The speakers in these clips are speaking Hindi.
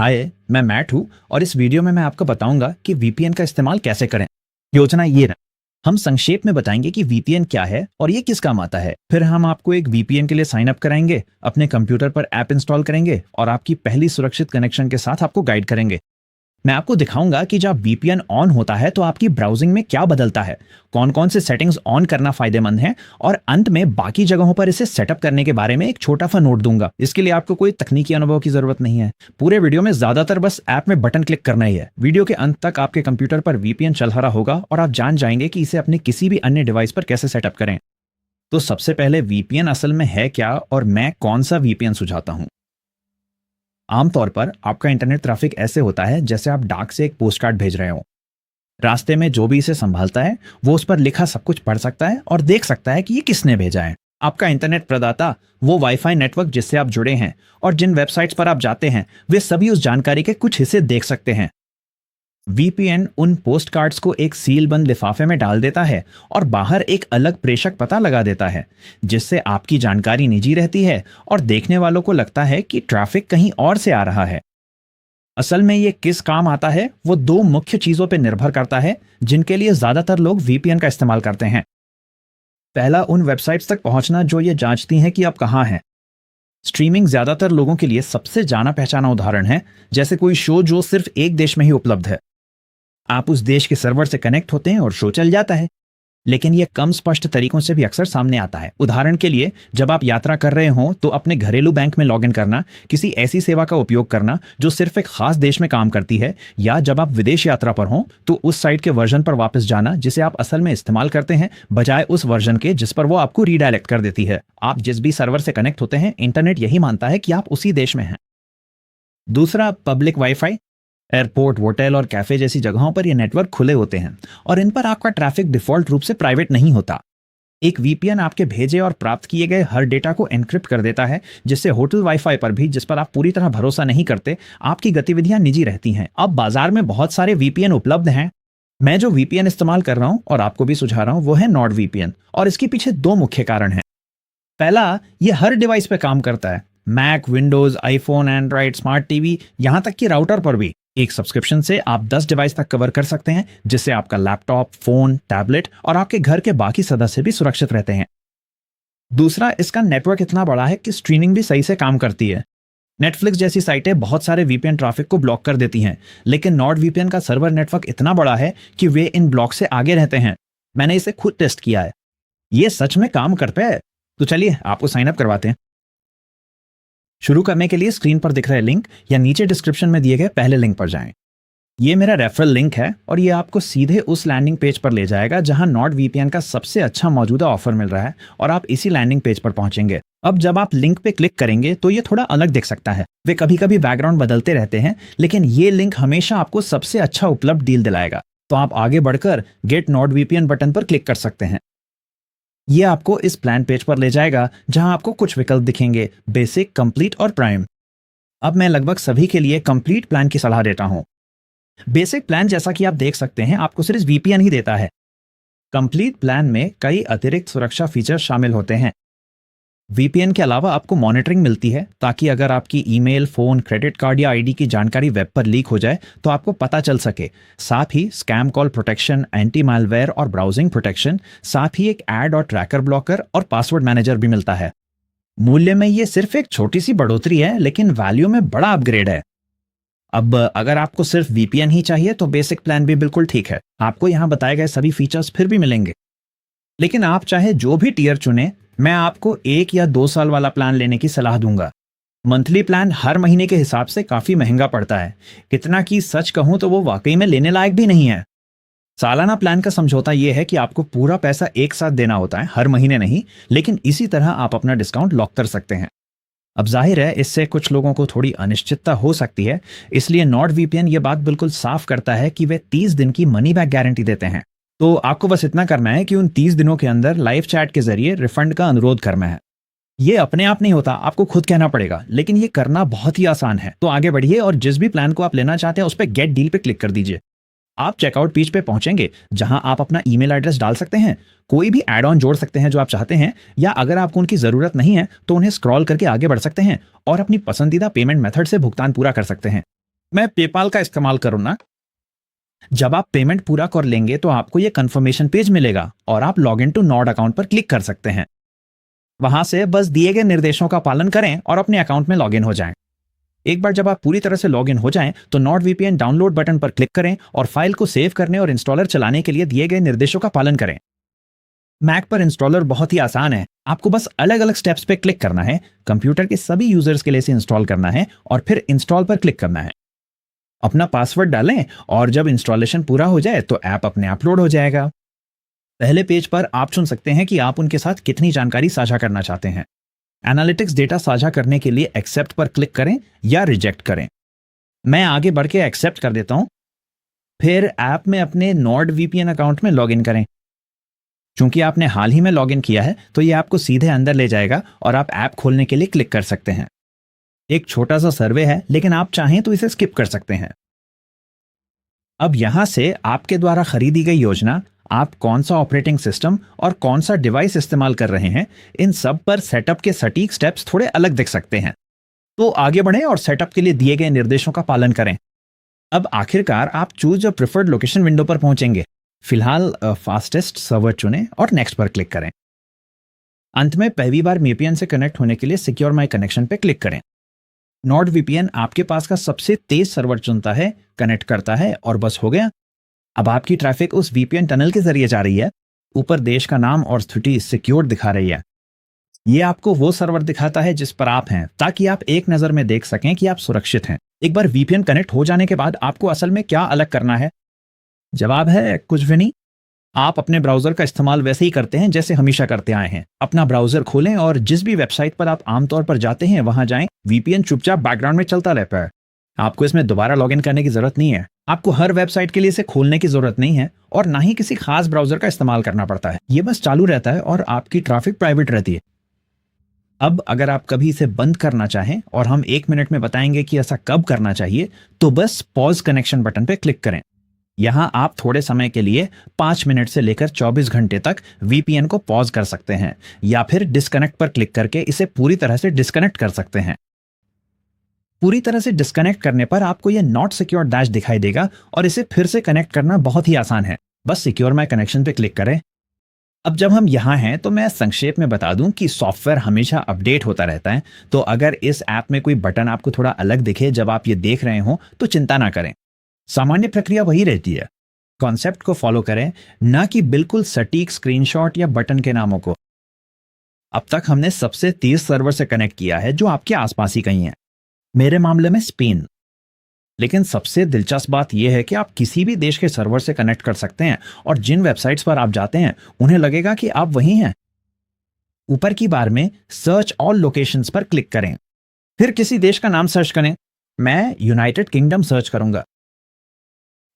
हाय, मैं मैट हूँ और इस वीडियो में मैं आपको बताऊंगा कि वीपीएन का इस्तेमाल कैसे करें। योजना ये रहा। हम संक्षेप में बताएंगे कि वीपीएन क्या है और ये किस काम आता है। फिर हम आपको एक वीपीएन के लिए साइन अप कराएंगे, अपने कंप्यूटर पर ऐप इंस्टॉल करेंगे और आपकी पहली सुरक्षित कनेक्शन के साथ आपको गाइड करेंगे। मैं आपको दिखाऊंगा कि जब वीपीएन ऑन होता है तो आपकी ब्राउजिंग में क्या बदलता है, कौन कौन से सेटिंग्स ऑन करना फायदेमंद है और अंत में बाकी जगहों पर इसे सेटअप करने के बारे में एक छोटा सा नोट दूंगा। इसके लिए आपको कोई तकनीकी अनुभव की जरूरत नहीं है। पूरे वीडियो में ज्यादातर बस ऐप में बटन क्लिक करना ही है। वीडियो के अंत तक आपके कंप्यूटर पर वीपीएन चल रहा होगा और आप जान जाएंगे कि इसे अपने किसी भी अन्य डिवाइस पर कैसे सेटअप करें। तो सबसे पहले वीपीएन असल में है क्या और मैं कौन सा वीपीएन सुझाता हूं। आमतौर पर आपका इंटरनेट ट्रैफिक ऐसे होता है जैसे आप डाक से एक पोस्ट कार्ड भेज रहे हो। रास्ते में जो भी इसे संभालता है वो उस पर लिखा सब कुछ पढ़ सकता है और देख सकता है कि ये किसने भेजा है। आपका इंटरनेट प्रदाता वो वाईफाई नेटवर्क जिससे आप जुड़े हैं और जिन वेबसाइट्स पर आप जाते हैं वे सभी उस जानकारी के कुछ हिस्से देख सकते हैं। वीपीएन उन पोस्ट कार्ड्स को एक सील बंद लिफाफे में डाल देता है और बाहर एक अलग प्रेषक पता लगा देता है, जिससे आपकी जानकारी निजी रहती है और देखने वालों को लगता है कि ट्रैफिक कहीं और से आ रहा है। असल में ये किस काम आता है वो दो मुख्य चीजों पर निर्भर करता है जिनके लिए ज्यादातर लोग वीपीएन का इस्तेमाल करते हैं। पहला, उन वेबसाइट्स तक पहुंचना जो ये जांचती हैं कि आप कहां हैं। स्ट्रीमिंग ज्यादातर लोगों के लिए सबसे जाना पहचाना उदाहरण है, जैसे कोई शो जो सिर्फ एक देश में ही उपलब्ध है। आप उस देश के सर्वर से कनेक्ट होते हैं और शो चल जाता है। लेकिन यह कम स्पष्ट तरीकों से भी अक्सर सामने आता है। उदाहरण के लिए, जब आप यात्रा कर रहे हों तो अपने घरेलू बैंक में लॉगिन करना, किसी ऐसी सेवा का उपयोग करना जो सिर्फ एक खास देश में काम करती है, या जब आप विदेश यात्रा पर हों तो उस साइट के वर्जन पर वापस जाना जिसे आप असल में इस्तेमाल करते हैं, बजाय उस वर्जन के जिस पर वो आपको रीडायरेक्ट कर देती है। आप जिस भी सर्वर से कनेक्ट होते हैं, इंटरनेट यही मानता है कि आप उसी देश में हैं। दूसरा, पब्लिक वाईफाई। एयरपोर्ट, होटल और कैफे जैसी जगहों पर ये नेटवर्क खुले होते हैं और इन पर आपका ट्रैफिक डिफॉल्ट रूप से प्राइवेट नहीं होता। एक वीपीएन आपके भेजे और प्राप्त किए गए हर डेटा को एन्क्रिप्ट कर देता है, जिससे होटल वाईफाई पर भी, जिस पर आप पूरी तरह भरोसा नहीं करते, आपकी गतिविधियां निजी रहती हैं। अब बाजार में बहुत सारे वीपीएन उपलब्ध हैं। मैं जो वीपीएन इस्तेमाल कर रहा हूं और आपको भी सुझा रहा हूं वो है नॉर्ड वीपीएन, और इसके पीछे दो मुख्य कारण हैं। पहला, ये हर डिवाइस पे काम करता है। Mac, Windows, iPhone, Android, smart TV, यहां तक कि राउटर पर भी। एक सब्सक्रिप्शन से आप 10 डिवाइस तक कवर कर सकते हैं, जिससे आपका लैपटॉप, फोन, टैबलेट और आपके घर के बाकी सदस्य भी सुरक्षित रहते हैं। दूसरा, इसका नेटवर्क इतना बड़ा है कि स्ट्रीमिंग भी सही से काम करती है। नेटफ्लिक्स जैसी साइटें बहुत सारे वीपीएन ट्रैफिक को ब्लॉक कर देती हैं, लेकिन नॉर्ड वीपीएन का सर्वर नेटवर्क इतना बड़ा है कि वे इन ब्लॉक से आगे रहते हैं। मैंने इसे खुद टेस्ट किया है, ये सच में काम करता है। तो चलिए आपको साइन अप करवाते हैं। शुरू करने के लिए स्क्रीन पर दिख रहे लिंक या नीचे डिस्क्रिप्शन में दिए गए पहले लिंक पर जाएं। ये मेरा रेफरल लिंक है और ये आपको सीधे उस लैंडिंग पेज पर ले जाएगा जहां नॉर्ड वीपीएन का सबसे अच्छा मौजूदा ऑफर मिल रहा है, और आप इसी लैंडिंग पेज पर पहुंचेंगे। अब जब आप लिंक पे क्लिक करेंगे तो ये थोड़ा अलग दिख सकता है। वे कभी कभी बैकग्राउंड बदलते रहते हैं, लेकिन ये लिंक हमेशा आपको सबसे अच्छा उपलब्ध डील दिलाएगा। तो आप आगे बढ़कर गेट नॉर्ड वीपीएन बटन पर क्लिक कर सकते हैं। ये आपको इस प्लान पेज पर ले जाएगा जहां आपको कुछ विकल्प दिखेंगे: बेसिक, कंप्लीट और प्राइम। अब मैं लगभग सभी के लिए कंप्लीट प्लान की सलाह देता हूं। बेसिक प्लान, जैसा कि आप देख सकते हैं, आपको सिर्फ वीपीएन ही देता है। कंप्लीट प्लान में कई अतिरिक्त सुरक्षा फीचर्स शामिल होते हैं। वीपीएन के अलावा आपको मॉनिटरिंग मिलती है, ताकि अगर आपकी ईमेल, फोन, क्रेडिट कार्ड या आईडी की जानकारी वेब पर लीक हो जाए तो आपको पता चल सके। साथ ही scam call protection, anti malware और ब्राउजिंग प्रोटेक्शन, साथ ही एक एड और ट्रैकर ब्लॉकर और पासवर्ड मैनेजर भी मिलता है। मूल्य में ये सिर्फ एक छोटी सी बढ़ोतरी है, लेकिन वैल्यू में बड़ा अपग्रेड है। अब अगर आपको सिर्फ वीपीएन ही चाहिए तो बेसिक प्लान भी बिल्कुल ठीक है। आपको यहाँ बताए गए सभी फीचर्स फिर भी मिलेंगे। लेकिन आप चाहे जो भी टियर चुने, मैं आपको 1 या 2 साल वाला प्लान लेने की सलाह दूंगा। मंथली प्लान हर महीने के हिसाब से काफी महंगा पड़ता है, इतना कि सच कहूं तो वो वाकई में लेने लायक भी नहीं है। सालाना प्लान का समझौता यह है कि आपको पूरा पैसा एक साथ देना होता है, हर महीने नहीं, लेकिन इसी तरह आप अपना डिस्काउंट लॉक कर सकते हैं। अब जाहिर है इससे कुछ लोगों को थोड़ी अनिश्चितता हो सकती है, इसलिए नॉर्ड वीपीएन ये बात बिल्कुल साफ करता है कि वे 30 दिन की मनी बैक गारंटी देते हैं। तो आपको बस इतना करना है कि उन 30 दिनों के अंदर लाइव चैट के जरिए रिफंड का अनुरोध करना है। ये अपने आप नहीं होता, आपको खुद कहना पड़ेगा, लेकिन ये करना बहुत ही आसान है। तो आगे बढ़िए और जिस भी प्लान को आप लेना चाहते हैं उस पर गेट डील पे क्लिक कर दीजिए। आप चेकआउट पेज पे पहुंचेंगे जहां आप अपना ईमेल एड्रेस डाल सकते हैं, कोई भी एड ऑन जोड़ सकते हैं जो आप चाहते हैं, या अगर आपको उनकी जरूरत नहीं है तो उन्हें स्क्रॉल करके आगे बढ़ सकते हैं और अपनी पसंदीदा पेमेंट मेथड से भुगतान पूरा कर सकते हैं। मैं पेपाल का इस्तेमाल करूँ ना। जब आप पेमेंट पूरा कर लेंगे तो आपको ये कंफर्मेशन पेज मिलेगा और आप log in to Nord account पर क्लिक कर सकते हैं। वहां से बस दिए गए निर्देशों का पालन करें और अपने अकाउंट में लॉग इन हो जाएं। एक बार जब आप पूरी तरह से लॉग इन हो जाएं तो नॉट वीपीएन डाउनलोड बटन पर क्लिक करें और फाइल को सेव करने और इंस्टॉलर चलाने के लिए दिए गए निर्देशों का पालन करें। मैक पर इंस्टॉलर बहुत ही आसान है। आपको बस अलग अलग स्टेप्स पे क्लिक करना है, कंप्यूटर के सभी यूजर्स के लिए इसे इंस्टॉल करना है और फिर इंस्टॉल पर क्लिक करना है। अपना पासवर्ड डालें और जब इंस्टॉलेशन पूरा हो जाए तो ऐप अपने आप लोड हो जाएगा। पहले पेज पर आप चुन सकते हैं कि आप उनके साथ कितनी जानकारी साझा करना चाहते हैं। एनालिटिक्स डेटा साझा करने के लिए एक्सेप्ट पर क्लिक करें या रिजेक्ट करें। मैं आगे बढ़ के एक्सेप्ट कर देता हूं। फिर ऐप में अपने नॉर्ड वीपीएन अकाउंट में लॉगिन करें। चूंकि आपने हाल ही में लॉगिन किया है तो ये आपको सीधे अंदर ले जाएगा और आप ऐप खोलने के लिए क्लिक कर सकते हैं। एक छोटा सा सर्वे है, लेकिन आप चाहें तो इसे स्किप कर सकते हैं। अब यहां से आपके द्वारा खरीदी गई योजना, आप कौन सा ऑपरेटिंग सिस्टम और कौन सा डिवाइस इस्तेमाल कर रहे हैं, इन सब पर सेटअप के सटीक स्टेप्स थोड़े अलग दिख सकते हैं। तो आगे बढ़ें और सेटअप के लिए दिए गए निर्देशों का पालन करें। अब आखिरकार आप choose a preferred location window पर पहुंचेंगे। फिलहाल फास्टेस्ट सर्वर चुनें और नेक्स्ट पर क्लिक करें। अंत में पहली बार वीपीएन से कनेक्ट होने के लिए सिक्योर माई कनेक्शन पर क्लिक करें। नॉट वीपीएन आपके पास का सबसे तेज सर्वर चुनता है, कनेक्ट करता है और बस हो गया। अब आपकी ट्रैफिक उस वीपीएन टनल के जरिए जा रही है। ऊपर देश का नाम और स्थिति सिक्योर दिखा रही है। ये आपको वो सर्वर दिखाता है जिस पर आप हैं, ताकि आप एक नजर में देख सकें कि आप सुरक्षित हैं। एक बार वीपीएन कनेक्ट हो जाने के बाद आपको असल में क्या अलग करना है? जवाब है कुछ भी नहीं। आप अपने ब्राउजर का इस्तेमाल वैसे ही करते हैं जैसे हमेशा करते आए हैं। अपना ब्राउजर खोलें और जिस भी वेबसाइट पर आप आमतौर पर जाते हैं वहां जाएं। वीपीएन चुपचाप बैकग्राउंड में चलता रहता है। आपको इसमें दोबारा लॉगिन करने की जरूरत नहीं है। आपको हर वेबसाइट के लिए इसे खोलने की जरूरत नहीं है और ना ही किसी खास ब्राउजर का इस्तेमाल करना पड़ता है। ये बस चालू रहता है और आपकी ट्रैफिक प्राइवेट रहती है। अब अगर आप कभी इसे बंद करना चाहें और हम 1 मिनट में बताएंगे कि ऐसा कब करना चाहिए, तो बस पॉज कनेक्शन बटन पर क्लिक करें। यहां आप थोड़े समय के लिए 5 मिनट से लेकर 24 घंटे तक वीपीएन को पॉज कर सकते हैं या फिर डिस्कनेक्ट पर क्लिक करके इसे पूरी तरह से डिस्कनेक्ट कर सकते हैं। पूरी तरह से डिस्कनेक्ट करने पर आपको यह नॉट सिक्योर डैश दिखाई देगा और इसे फिर से कनेक्ट करना बहुत ही आसान है। बस सिक्योर माई कनेक्शन पे क्लिक करें। अब जब हम यहां हैं तो मैं संक्षेप में बता दूं कि सॉफ्टवेयर हमेशा अपडेट होता रहता है। तो अगर इस ऐप में कोई बटन आपको थोड़ा अलग दिखे जब आप ये देख रहे हो तो चिंता ना करें। सामान्य प्रक्रिया वही रहती है। कॉन्सेप्ट को फॉलो करें, ना कि बिल्कुल सटीक स्क्रीनशॉट या बटन के नामों को। अब तक हमने सबसे तेज सर्वर से कनेक्ट किया है जो आपके आसपास ही कहीं है। मेरे मामले में स्पेन। लेकिन सबसे दिलचस्प बात यह है कि आप किसी भी देश के सर्वर से कनेक्ट कर सकते हैं और जिन वेबसाइट्स पर आप जाते हैं उन्हें लगेगा कि आप वहीं हैं। ऊपर की बार में सर्च ऑल लोकेशंस पर क्लिक करें। फिर किसी देश का नाम सर्च करें। मैं यूनाइटेड किंगडम सर्च करूंगा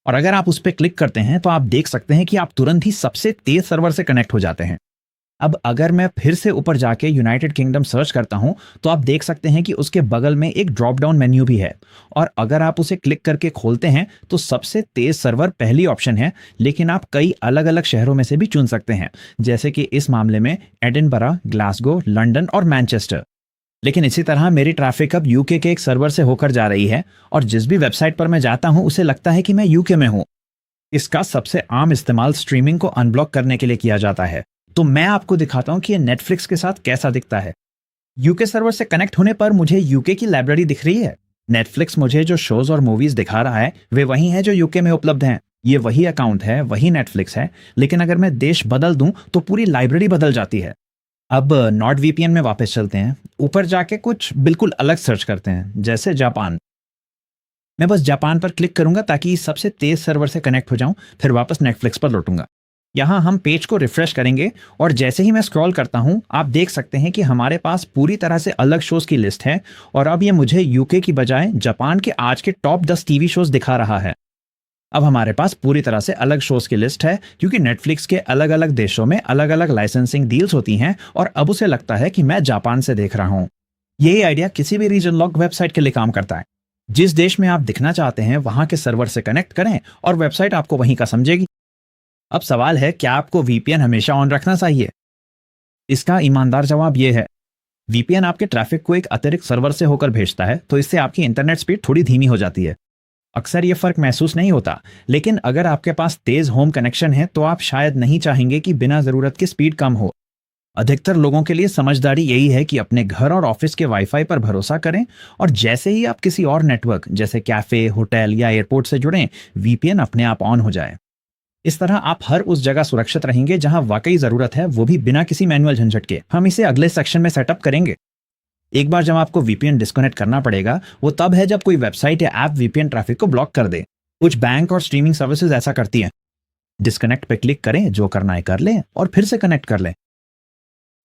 और अगर आप उस पर क्लिक करते हैं तो आप देख सकते हैं कि आप तुरंत ही सबसे तेज सर्वर से कनेक्ट हो जाते हैं। अब अगर मैं फिर से ऊपर जाके यूनाइटेड किंगडम सर्च करता हूं तो आप देख सकते हैं कि उसके बगल में एक ड्रॉप डाउन मेन्यू भी है और अगर आप उसे क्लिक करके खोलते हैं तो सबसे तेज सर्वर पहली ऑप्शन है, लेकिन आप कई अलग अलग शहरों में से भी चुन सकते हैं, जैसे कि इस मामले में एडिनबरा, ग्लासगो, लंदन और मैनचेस्टर। लेकिन इसी तरह मेरी ट्रैफिक अब यूके के एक सर्वर से होकर जा रही है और जिस भी वेबसाइट पर मैं जाता हूं उसे लगता है कि मैं यूके में हूं। इसका सबसे आम इस्तेमाल स्ट्रीमिंग को अनब्लॉक करने के लिए किया जाता है। तो मैं आपको दिखाता हूं कि ये नेटफ्लिक्स के साथ कैसा दिखता है। यूके सर्वर से कनेक्ट होने पर मुझे यूके की लाइब्रेरी दिख रही है। नेटफ्लिक्स मुझे जो शोज और मूवीज दिखा रहा है वे वही हैं जो यूके में उपलब्ध हैं। ये वही अकाउंट है, वही नेटफ्लिक्स है, लेकिन अगर मैं देश बदल दूं तो पूरी लाइब्रेरी बदल जाती है। अब नॉट वीपीएन में वापस चलते हैं। ऊपर जाके कुछ बिल्कुल अलग सर्च करते हैं, जैसे जापान। मैं बस जापान पर क्लिक करूंगा ताकि सबसे तेज सर्वर से कनेक्ट हो जाऊं, फिर वापस नेटफ्लिक्स पर लौटूंगा। यहां हम पेज को रिफ्रेश करेंगे और जैसे ही मैं स्क्रॉल करता हूं आप देख सकते हैं कि हमारे पास पूरी तरह से अलग शोज की लिस्ट है और अब ये मुझे यूके की बजाय जापान के आज के टॉप 10 टीवी शोज दिखा रहा है। अब हमारे पास पूरी तरह से अलग शोज की लिस्ट है, क्योंकि नेटफ्लिक्स के अलग अलग देशों में अलग अलग लाइसेंसिंग डील्स होती हैं और अब उसे लगता है कि मैं जापान से देख रहा हूं। यही आइडिया किसी भी रीजन लॉक वेबसाइट के लिए काम करता है। जिस देश में आप दिखना चाहते हैं वहां के सर्वर से कनेक्ट करें और वेबसाइट आपको वहीं का समझेगी। अब सवाल है, क्या आपको वीपीएन हमेशा ऑन रखना चाहिए? इसका ईमानदार जवाब यह है, वीपीएन आपके ट्रैफिक को एक अतिरिक्त सर्वर से होकर भेजता है, तो इससे आपकी इंटरनेट स्पीड थोड़ी धीमी हो जाती है। अक्सर ये फर्क महसूस नहीं होता, लेकिन अगर आपके पास तेज होम कनेक्शन है तो आप शायद नहीं चाहेंगे कि बिना जरूरत के स्पीड कम हो। अधिकतर लोगों के लिए समझदारी यही है कि अपने घर और ऑफिस के वाईफाई पर भरोसा करें, और जैसे ही आप किसी और नेटवर्क जैसे कैफे, होटल या एयरपोर्ट से जुड़ें, वीपीएन अपने आप ऑन हो जाए। इस तरह आप हर उस जगह सुरक्षित रहेंगे जहां वाकई जरूरत है, वो भी बिना किसी मैनुअल झंझट के। हम इसे अगले सेक्शन में सेटअप करेंगे। एक बार जब आपको वीपीएन डिस्कनेक्ट करना पड़ेगा, वो तब है जब कोई वेबसाइट या ऐप वीपीएन ट्रैफिक को ब्लॉक कर दे। कुछ बैंक और स्ट्रीमिंग सर्विसेज ऐसा करती हैं। डिस्कनेक्ट पे क्लिक करें, जो करना है कर लें और फिर से कनेक्ट कर लें।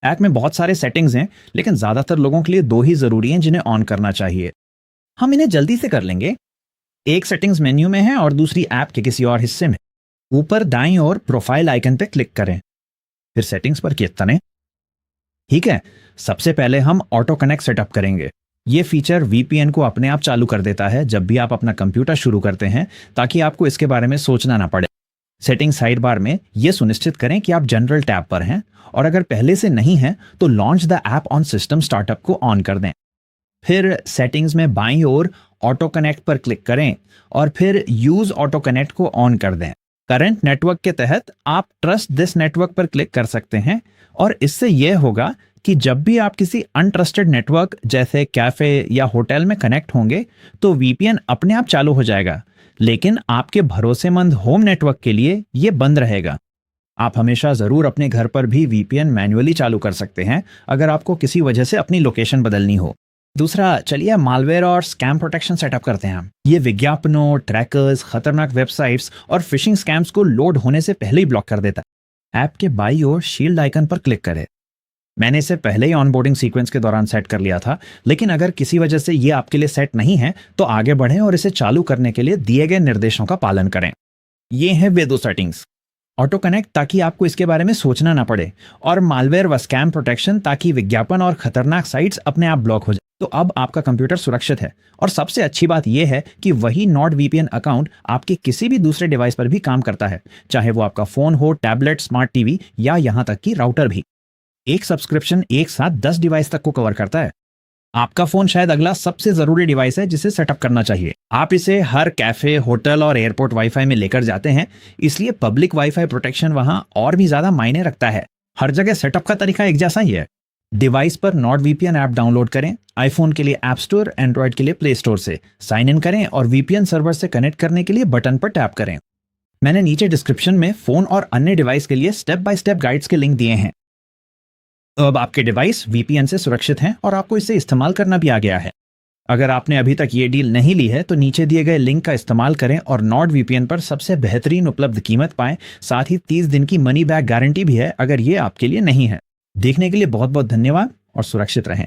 ऐप में बहुत सारे सेटिंग्स हैं, लेकिन ज्यादातर लोगों के लिए दो ही जरूरी हैं जिन्हें ऑन करना चाहिए। हम इन्हें जल्दी से कर लेंगे। एक सेटिंग्स मेन्यू में है और दूसरी ऐप के किसी और हिस्से में। ऊपर दाईं ओर प्रोफाइल आइकन पे क्लिक करें, फिर सेटिंग्स पर क्लिक करें। ठीक है, सबसे पहले हम ऑटो कनेक्ट सेटअप करेंगे। ये फीचर वीपीएन को अपने आप चालू कर देता है जब भी आप अपना कंप्यूटर शुरू करते हैं, ताकि आपको इसके बारे में सोचना ना पड़े। सेटिंग साइड बार में ये सुनिश्चित करें कि आप जनरल टैब पर हैं, और अगर पहले से नहीं है तो launch the app on system startup को ऑन कर दें। फिर सेटिंग्स में बाईं ओर ऑटो कनेक्ट पर क्लिक करें और फिर यूज ऑटो कनेक्ट को ऑन कर दें। करंट नेटवर्क के तहत आप ट्रस्ट दिस नेटवर्क पर क्लिक कर सकते हैं, और इससे यह होगा कि जब भी आप किसी अनट्रस्टेड नेटवर्क जैसे कैफे या होटल में कनेक्ट होंगे तो वीपीएन अपने आप चालू हो जाएगा, लेकिन आपके भरोसेमंद होम नेटवर्क के लिए यह बंद रहेगा। आप हमेशा जरूर अपने घर पर भी वीपीएन मैन्युअली चालू कर सकते हैं अगर आपको किसी वजह से अपनी लोकेशन बदलनी हो। दूसरा, चलिए मालवेयर और स्कैम प्रोटेक्शन सेटअप करते हैं। ये विज्ञापनों, ट्रैकर्स, खतरनाक वेबसाइट्स और फिशिंग स्कैम्स को लोड होने से पहले ही ब्लॉक कर देता है। ऐप के बाईं ओर शील्ड आइकन पर क्लिक करें। मैंने इसे पहले ही ऑनबोर्डिंग सीक्वेंस के दौरान सेट कर लिया था, लेकिन अगर किसी वजह से ये आपके लिए सेट नहीं है तो आगे बढ़ें और इसे चालू करने के लिए दिए गए निर्देशों का पालन करें। ये हैं वे दो सेटिंग्स, ऑटो कनेक्ट ताकि आपको इसके बारे में सोचना ना पड़े, और मालवेयर व स्कैम प्रोटेक्शन ताकि विज्ञापन और खतरनाक साइट्स अपने आप ब्लॉक हो जाए। तो अब आपका कंप्यूटर सुरक्षित है, और सबसे अच्छी बात यह है कि वही नॉट वीपीएन अकाउंट आपके किसी भी दूसरे डिवाइस पर भी काम करता है, चाहे वो आपका फोन हो, टैबलेट, स्मार्ट टीवी या यहां तक कि राउटर भी। एक सब्सक्रिप्शन एक साथ 10 डिवाइस तक को कवर करता है। आपका फोन शायद अगला सबसे जरूरी डिवाइस है जिसे सेटअप करना चाहिए। आप इसे हर कैफे, होटल और एयरपोर्ट वाईफाई में लेकर जाते हैं, इसलिए पब्लिक वाईफाई प्रोटेक्शन वहां और भी ज्यादा मायने रखता है। हर जगह सेटअप का तरीका एक जैसा ही है। डिवाइस पर नॉट वीपीएन ऐप डाउनलोड करें। आईफोन के लिए ऐप स्टोर, एंड्रॉइड के लिए प्ले स्टोर से साइन इन करें और वीपीएन सर्वर से कनेक्ट करने के लिए बटन पर टैप करें। मैंने नीचे डिस्क्रिप्शन में फोन और अन्य डिवाइस के लिए स्टेप बाय स्टेप गाइड्स के लिंक दिए हैं। अब आपके डिवाइस वीपीएन से सुरक्षित हैं और आपको इसे इस्तेमाल करना भी आ गया है। अगर आपने अभी तक ये डील नहीं ली है तो नीचे दिए गए लिंक का इस्तेमाल करें और नॉट वीपीएन पर सबसे बेहतरीन उपलब्ध कीमत पाएं। साथ ही 30 दिन की मनी बैक गारंटी भी है अगर ये आपके लिए नहीं है। देखने के लिए बहुत बहुत धन्यवाद और सुरक्षित रहें।